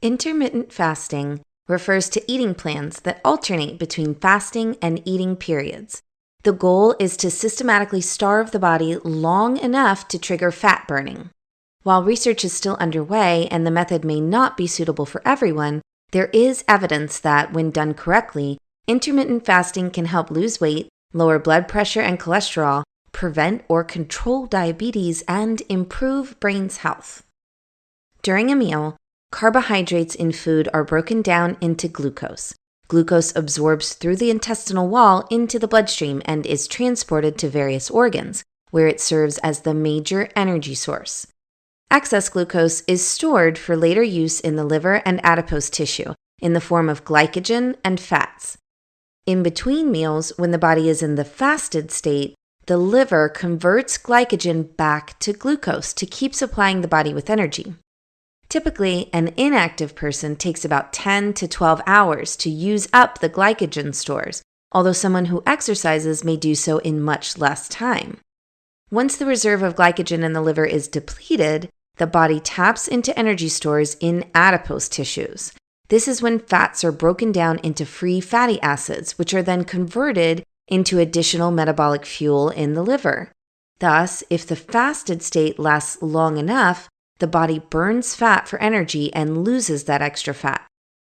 Intermittent fasting refers to eating plans that alternate between fasting and eating periods. The goal is to systematically starve the body long enough to trigger fat burning. While research is still underway and the method may not be suitable for everyone, there is evidence that, when done correctly, intermittent fasting can help lose weight, lower blood pressure and cholesterol, prevent or control diabetes, and improve brain's health. During a meal, carbohydrates in food are broken down into glucose. Glucose absorbs through the intestinal wall into the bloodstream and is transported to various organs, where it serves as the major energy source. Excess glucose is stored for later use in the liver and adipose tissue in the form of glycogen and fats. In between meals, when the body is in the fasted state, the liver converts glycogen back to glucose to keep supplying the body with energy. Typically, an inactive person takes about 10 to 12 hours to use up the glycogen stores, although someone who exercises may do so in much less time. Once the reserve of glycogen in the liver is depleted, the body taps into energy stores in adipose tissues. This is when fats are broken down into free fatty acids, which are then converted into additional metabolic fuel in the liver. Thus, if the fasted state lasts long enough, the body burns fat for energy and loses that extra fat.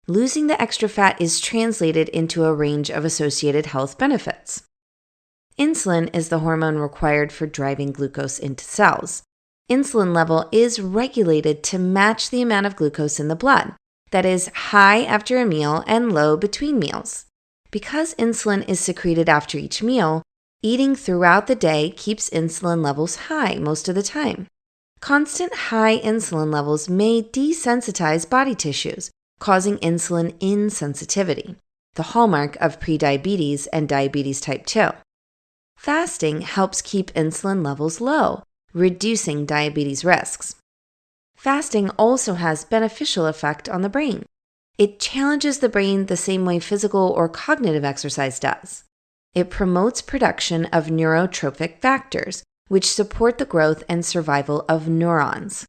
Losing the extra fat is translated into a range of associated health benefits. Insulin is the hormone required for driving glucose into cells. Insulin level is regulated to match the amount of glucose in the blood, that is, high after a meal and low between meals. Because insulin is secreted after each meal, eating throughout the day keeps insulin levels high most of the time. Constant high insulin levels may desensitize body tissues, causing insulin insensitivity, the hallmark of prediabetes and diabetes type 2. Fasting helps keep insulin levels low, reducing diabetes risks. Fasting also has beneficial effect on the brain. It challenges the brain the same way physical or cognitive exercise does. It promotes production of neurotrophic factors, which support the growth and survival of neurons.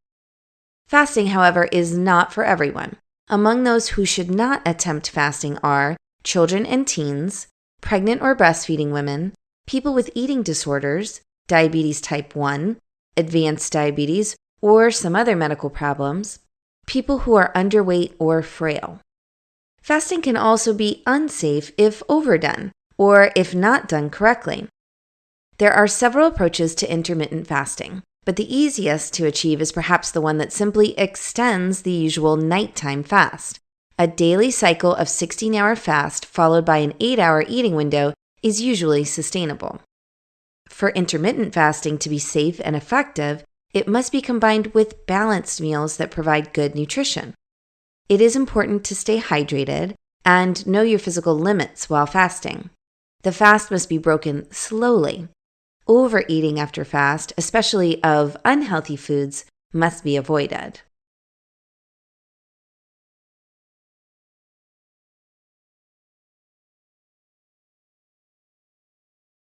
Fasting, however, is not for everyone. Among those who should not attempt fasting are children and teens, pregnant or breastfeeding women, people with eating disorders, diabetes type 1, advanced diabetes, or some other medical problems, people who are underweight or frail. Fasting can also be unsafe if overdone, or if not done correctly. There are several approaches to intermittent fasting, but the easiest to achieve is perhaps the one that simply extends the usual nighttime fast. A daily cycle of 16-hour fast followed by an 8-hour eating window is usually sustainable. For intermittent fasting to be safe and effective, it must be combined with balanced meals that provide good nutrition. It is important to stay hydrated and know your physical limits while fasting. The fast must be broken slowly. Overeating after fast, especially of unhealthy foods, must be avoided.